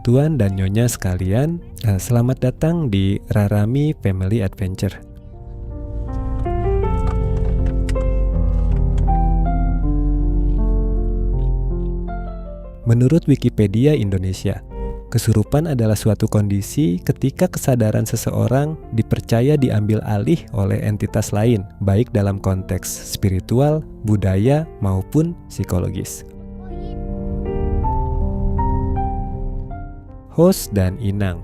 Tuan dan Nyonya sekalian, selamat datang di Rarami Family Adventure. Menurut Wikipedia Indonesia, kesurupan adalah suatu kondisi ketika kesadaran seseorang dipercaya diambil alih oleh entitas lain, baik dalam konteks spiritual, budaya, maupun psikologis. Host dan inang.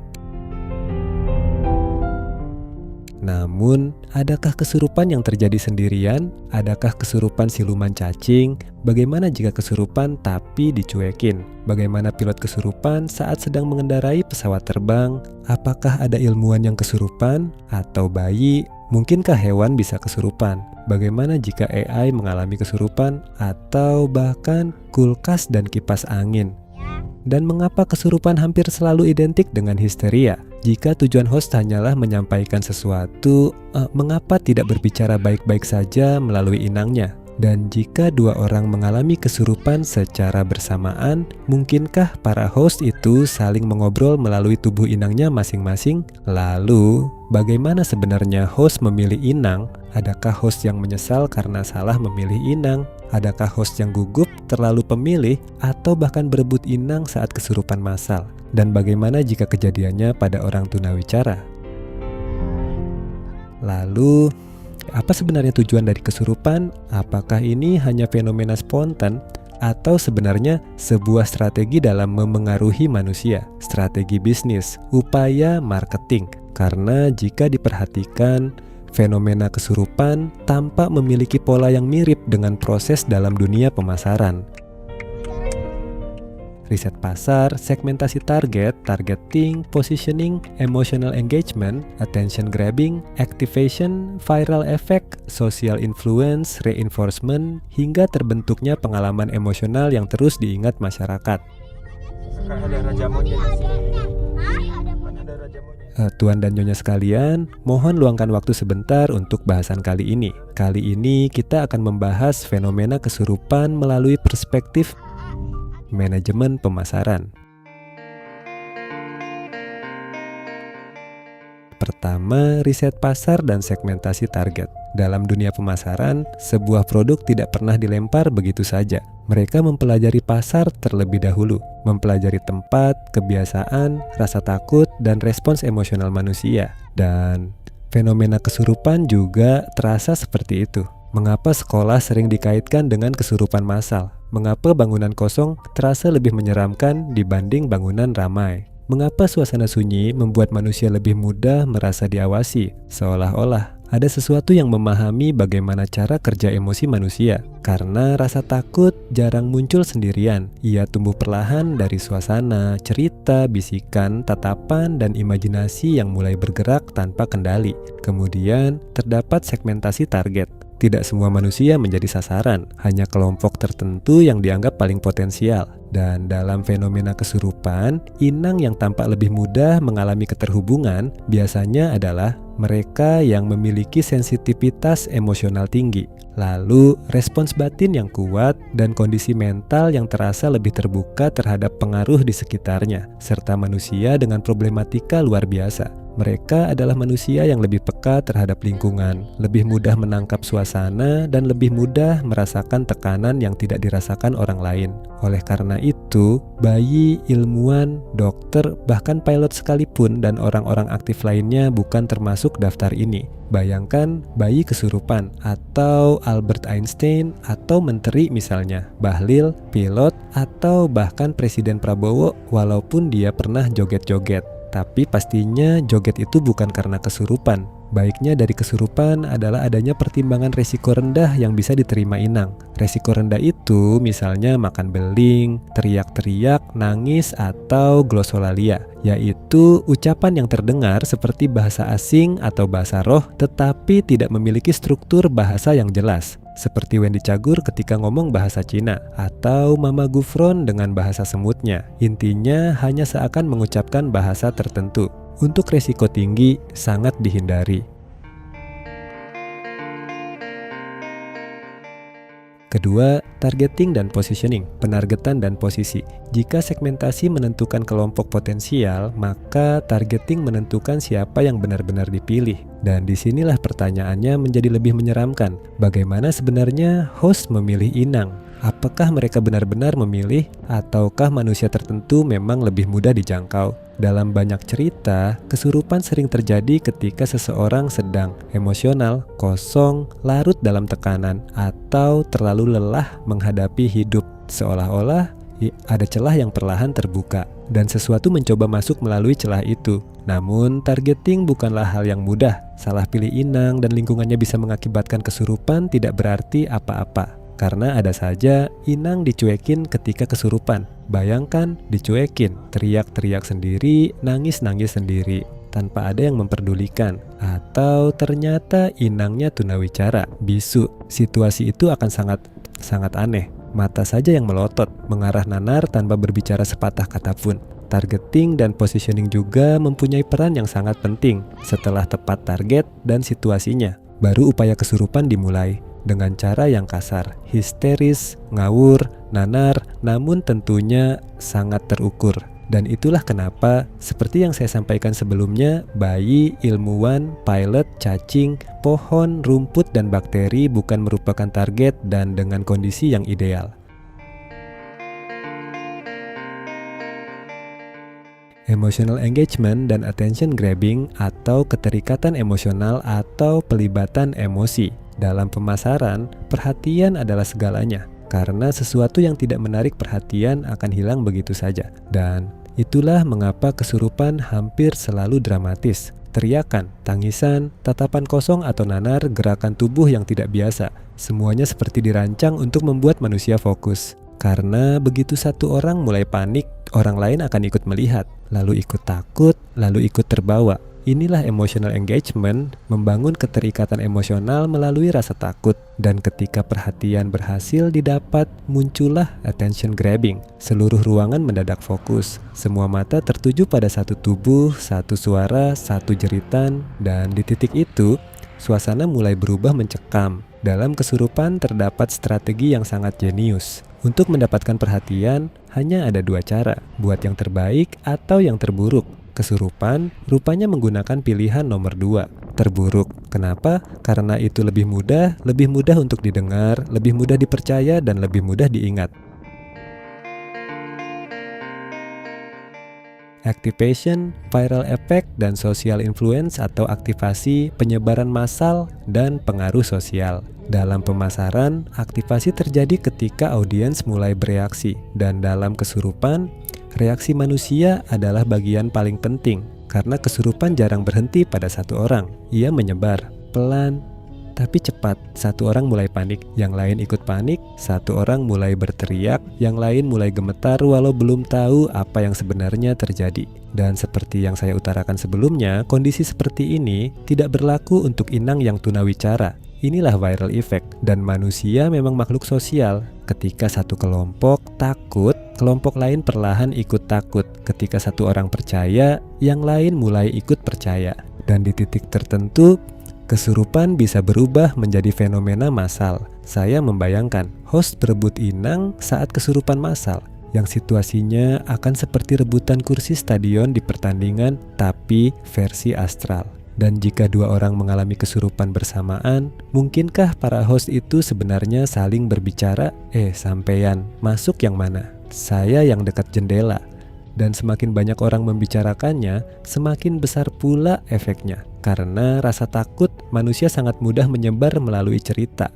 Namun, adakah kesurupan yang terjadi sendirian? Adakah kesurupan siluman cacing? Bagaimana jika kesurupan tapi dicuekin? Bagaimana pilot kesurupan saat sedang mengendarai pesawat terbang? Apakah ada ilmuwan yang kesurupan? Atau bayi? Mungkinkah hewan bisa kesurupan? Bagaimana jika AI mengalami kesurupan? Atau bahkan kulkas dan kipas angin? Dan mengapa kesurupan hampir selalu identik dengan histeria? Jika tujuan host hanyalah menyampaikan sesuatu, mengapa tidak berbicara baik-baik saja melalui inangnya? Dan jika dua orang mengalami kesurupan secara bersamaan, mungkinkah para host itu saling mengobrol melalui tubuh inangnya masing-masing? Lalu, bagaimana sebenarnya host memilih inang? Adakah host yang menyesal karena salah memilih inang? Adakah host yang gugup, terlalu pemilih, atau bahkan berebut inang saat kesurupan massal? Dan bagaimana jika kejadiannya pada orang tunawicara? Lalu, apa sebenarnya tujuan dari kesurupan? Apakah ini hanya fenomena spontan atau sebenarnya sebuah strategi dalam memengaruhi manusia, strategi bisnis, upaya marketing? Karena jika diperhatikan, fenomena kesurupan tampak memiliki pola yang mirip dengan proses dalam dunia pemasaran. Riset pasar, segmentasi target, targeting, positioning, emotional engagement, attention grabbing, activation, viral effect, social influence, reinforcement, hingga terbentuknya pengalaman emosional yang terus diingat masyarakat. Tuan dan Nyonya sekalian, mohon luangkan waktu sebentar untuk bahasan kali ini. Kali ini kita akan membahas fenomena kesurupan melalui perspektif manajemen pemasaran. Pertama, riset pasar dan segmentasi target. Dalam dunia pemasaran, sebuah produk tidak pernah dilempar begitu saja. Mereka mempelajari pasar terlebih dahulu, mempelajari tempat, kebiasaan, rasa takut, dan respons emosional manusia. Dan fenomena kesurupan juga terasa seperti itu. Mengapa sekolah sering dikaitkan dengan kesurupan massal? Mengapa bangunan kosong terasa lebih menyeramkan dibanding bangunan ramai? Mengapa suasana sunyi membuat manusia lebih mudah merasa diawasi? Seolah-olah ada sesuatu yang memahami bagaimana cara kerja emosi manusia. Karena rasa takut jarang muncul sendirian. Ia tumbuh perlahan dari suasana, cerita, bisikan, tatapan, dan imajinasi yang mulai bergerak tanpa kendali. Kemudian terdapat segmentasi target. Tidak semua manusia menjadi sasaran, hanya kelompok tertentu yang dianggap paling potensial. Dan dalam fenomena kesurupan, inang yang tampak lebih mudah mengalami keterhubungan biasanya adalah mereka yang memiliki sensitivitas emosional tinggi. Lalu, respons batin yang kuat dan kondisi mental yang terasa lebih terbuka terhadap pengaruh di sekitarnya, serta manusia dengan problematika luar biasa. Mereka adalah manusia yang lebih peka terhadap lingkungan, lebih mudah menangkap suasana, dan lebih mudah merasakan tekanan yang tidak dirasakan orang lain. Oleh karena itu, bayi, ilmuwan, dokter, bahkan pilot sekalipun dan orang-orang aktif lainnya bukan termasuk daftar ini. Bayangkan bayi kesurupan, atau Albert Einstein, atau menteri misalnya, Bahlil, pilot, atau bahkan Presiden Prabowo walaupun dia pernah joget-joget. Tapi pastinya joget itu bukan karena kesurupan. Baiknya dari kesurupan adalah adanya pertimbangan resiko rendah yang bisa diterima inang. Resiko rendah itu misalnya makan beling, teriak-teriak, nangis, atau glosolalia, yaitu ucapan yang terdengar seperti bahasa asing atau bahasa roh tetapi tidak memiliki struktur bahasa yang jelas. Seperti Wendy Cagur ketika ngomong bahasa Cina, atau Mama Gufron dengan bahasa semutnya. Intinya hanya seakan mengucapkan bahasa tertentu. Untuk resiko tinggi, sangat dihindari. Kedua, targeting dan positioning, penargetan dan posisi. Jika segmentasi menentukan kelompok potensial, maka targeting menentukan siapa yang benar-benar dipilih. Dan disinilah pertanyaannya menjadi lebih menyeramkan. Bagaimana sebenarnya host memilih inang? Apakah mereka benar-benar memilih, ataukah manusia tertentu memang lebih mudah dijangkau? Dalam banyak cerita, kesurupan sering terjadi ketika seseorang sedang emosional, kosong, larut dalam tekanan, atau terlalu lelah menghadapi hidup. Seolah-olah ada celah yang perlahan terbuka, dan sesuatu mencoba masuk melalui celah itu. Namun, targeting bukanlah hal yang mudah. Salah pilih inang dan lingkungannya bisa mengakibatkan kesurupan tidak berarti apa-apa. Karena ada saja inang dicuekin ketika kesurupan. Bayangkan dicuekin, teriak-teriak sendiri, nangis-nangis sendiri, tanpa ada yang memperdulikan. Atau ternyata inangnya tunawicara, bisu. Situasi itu akan sangat aneh. Mata saja yang melotot, mengarah nanar tanpa berbicara sepatah kata pun. Targeting dan positioning juga mempunyai peran yang sangat penting. Setelah tepat target dan situasinya, baru upaya kesurupan dimulai. Dengan cara yang kasar, histeris, ngawur, nanar, namun tentunya sangat terukur. Dan itulah kenapa, seperti yang saya sampaikan sebelumnya, bayi, ilmuwan, pilot, cacing, pohon, rumput, dan bakteri bukan merupakan target dan dengan kondisi yang ideal. Emotional engagement dan attention grabbing atau keterikatan emosional atau pelibatan emosi. Dalam pemasaran, perhatian adalah segalanya, karena sesuatu yang tidak menarik perhatian akan hilang begitu saja. Dan itulah mengapa kesurupan hampir selalu dramatis. Teriakan, tangisan, tatapan kosong atau nanar, gerakan tubuh yang tidak biasa. Semuanya seperti dirancang untuk membuat manusia fokus. Karena begitu satu orang mulai panik, orang lain akan ikut melihat, lalu ikut takut, lalu ikut terbawa. Inilah emotional engagement, membangun keterikatan emosional melalui rasa takut. Dan ketika perhatian berhasil didapat, muncullah attention grabbing. Seluruh ruangan mendadak fokus. Semua mata tertuju pada satu tubuh, satu suara, satu jeritan. Dan di titik itu, suasana mulai berubah mencekam. Dalam kesurupan terdapat strategi yang sangat jenius. Untuk mendapatkan perhatian, hanya ada dua cara, buat yang terbaik atau yang terburuk. Kesurupan rupanya menggunakan pilihan nomor 2, terburuk. Kenapa? Karena itu lebih mudah untuk didengar, lebih mudah dipercaya, dan lebih mudah diingat. Activation, viral effect, dan social influence atau aktivasi, penyebaran massal, dan pengaruh sosial. Dalam pemasaran, aktivasi terjadi ketika audiens mulai bereaksi, dan dalam kesurupan, reaksi manusia adalah bagian paling penting. Karena kesurupan jarang berhenti pada satu orang. Ia menyebar, pelan, tapi cepat. Satu orang mulai panik, yang lain ikut panik. Satu orang mulai berteriak, yang lain mulai gemetar walau belum tahu apa yang sebenarnya terjadi. Dan seperti yang saya utarakan sebelumnya, kondisi seperti ini tidak berlaku untuk inang yang tunawicara. Inilah viral effect, dan manusia memang makhluk sosial. Ketika satu kelompok takut, kelompok lain perlahan ikut takut. Ketika satu orang percaya, yang lain mulai ikut percaya. Dan di titik tertentu, kesurupan bisa berubah menjadi fenomena massal. Saya membayangkan host berebut inang saat kesurupan massal, yang situasinya akan seperti rebutan kursi stadion di pertandingan, tapi versi astral. Dan jika dua orang mengalami kesurupan bersamaan, mungkinkah para host itu sebenarnya saling berbicara? Sampeyan, masuk yang mana? Saya yang dekat jendela. Dan semakin banyak orang membicarakannya, semakin besar pula efeknya. Karena rasa takut, manusia sangat mudah menyebar melalui cerita.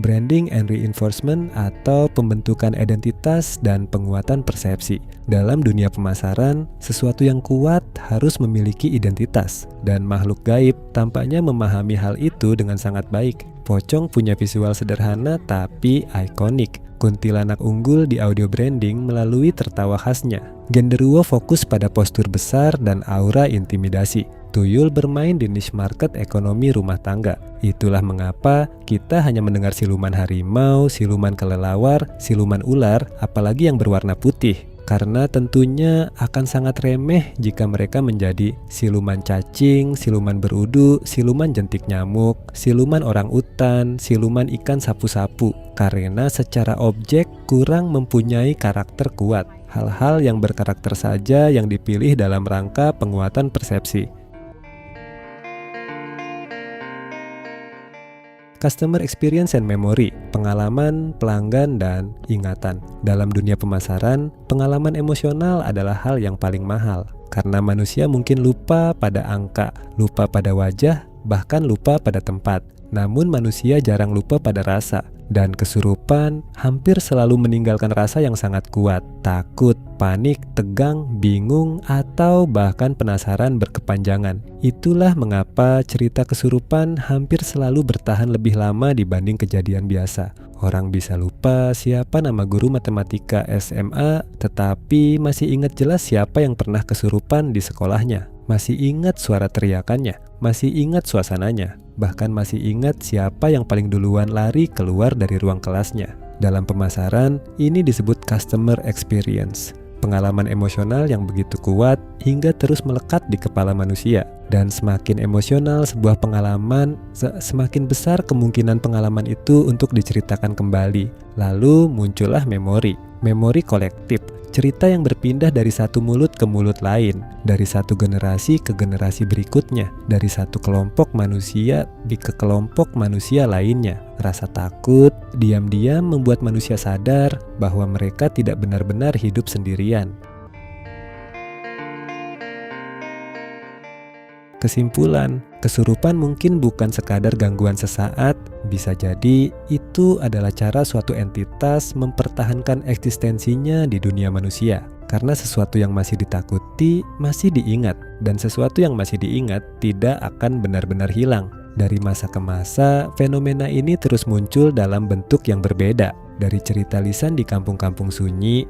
Branding and reinforcement atau pembentukan identitas dan penguatan persepsi. Dalam dunia pemasaran, sesuatu yang kuat harus memiliki identitas. Dan makhluk gaib tampaknya memahami hal itu dengan sangat baik. Pocong punya visual sederhana tapi ikonik. Kuntilanak unggul di audio branding melalui tertawa khasnya. Genderuwo fokus pada postur besar dan aura intimidasi. Tuyul bermain di niche market ekonomi rumah tangga. Itulah mengapa kita hanya mendengar siluman harimau, siluman kelelawar, siluman ular, apalagi yang berwarna putih. karena tentunya akan sangat remeh jika mereka menjadi siluman cacing, siluman berudu, siluman jentik nyamuk, siluman orangutan, siluman ikan sapu-sapu, karena secara objek kurang mempunyai karakter kuat. Hal-hal yang berkarakter saja yang dipilih dalam rangka penguatan persepsi. Customer experience and memory, pengalaman, pelanggan, dan ingatan. Dalam dunia pemasaran, pengalaman emosional adalah hal yang paling mahal. Karena manusia mungkin lupa pada angka, lupa pada wajah, bahkan lupa pada tempat. Namun manusia jarang lupa pada rasa. Dan kesurupan hampir selalu meninggalkan rasa yang sangat kuat. Takut, panik, tegang, bingung, atau bahkan penasaran berkepanjangan. Itulah mengapa cerita kesurupan hampir selalu bertahan lebih lama dibanding kejadian biasa. Orang bisa lupa siapa nama guru matematika SMA, tetapi masih ingat jelas siapa yang pernah kesurupan di sekolahnya. Masih ingat suara teriakannya, masih ingat suasananya, bahkan masih ingat siapa yang paling duluan lari keluar dari ruang kelasnya. Dalam pemasaran, ini disebut customer experience, pengalaman emosional yang begitu kuat hingga terus melekat di kepala manusia. Dan semakin emosional sebuah pengalaman, semakin besar kemungkinan pengalaman itu untuk diceritakan kembali. Lalu muncullah memori kolektif. Cerita yang berpindah dari satu mulut ke mulut lain, dari satu generasi ke generasi berikutnya, dari satu kelompok manusia ke kelompok manusia lainnya. Rasa takut diam-diam membuat manusia sadar bahwa mereka tidak benar-benar hidup sendirian. Kesimpulan, kesurupan mungkin bukan sekadar gangguan sesaat, bisa jadi itu adalah cara suatu entitas mempertahankan eksistensinya di dunia manusia. Karena sesuatu yang masih ditakuti masih diingat, dan sesuatu yang masih diingat tidak akan benar-benar hilang. Dari masa ke masa, fenomena ini terus muncul dalam bentuk yang berbeda. Dari cerita lisan di kampung-kampung sunyi,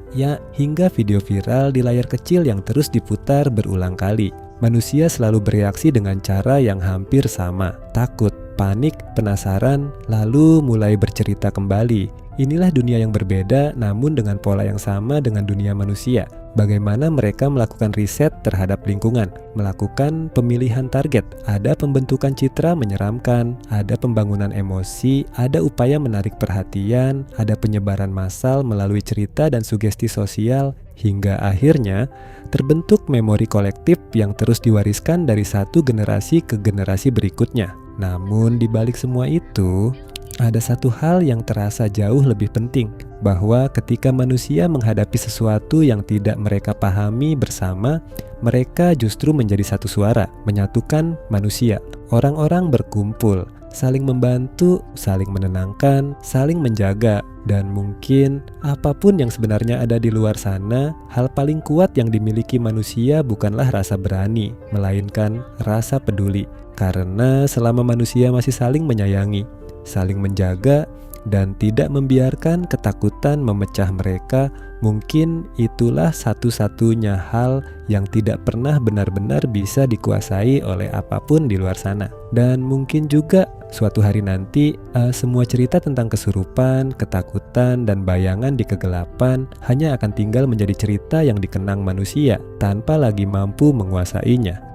hingga video viral di layar kecil yang terus diputar berulang kali. Manusia selalu bereaksi dengan cara yang hampir sama. Takut, panik, penasaran, lalu mulai bercerita kembali. Inilah dunia yang berbeda namun dengan pola yang sama dengan dunia manusia. Bagaimana mereka melakukan riset terhadap lingkungan, melakukan pemilihan target, ada pembentukan citra menyeramkan, ada pembangunan emosi, ada upaya menarik perhatian, ada penyebaran massal melalui cerita dan sugesti sosial, hingga akhirnya terbentuk memori kolektif yang terus diwariskan dari satu generasi ke generasi berikutnya. Namun di balik semua itu, ada satu hal yang terasa jauh lebih penting, bahwa ketika manusia menghadapi sesuatu yang tidak mereka pahami bersama, mereka justru menjadi satu suara, menyatukan manusia. Orang-orang berkumpul, saling membantu, saling menenangkan, saling menjaga, dan mungkin apapun yang sebenarnya ada di luar sana, hal paling kuat yang dimiliki manusia bukanlah rasa berani, melainkan rasa peduli. Karena selama manusia masih saling menyayangi, saling menjaga, dan tidak membiarkan ketakutan memecah mereka, mungkin itulah satu-satunya hal yang tidak pernah benar-benar bisa dikuasai oleh apapun di luar sana. Dan mungkin juga suatu hari nanti semua cerita tentang kesurupan, ketakutan, dan bayangan di kegelapan hanya akan tinggal menjadi cerita yang dikenang manusia tanpa lagi mampu menguasainya.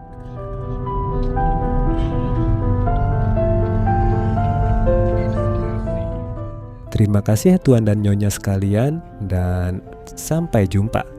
Terima kasih Tuan dan Nyonya sekalian, dan sampai jumpa.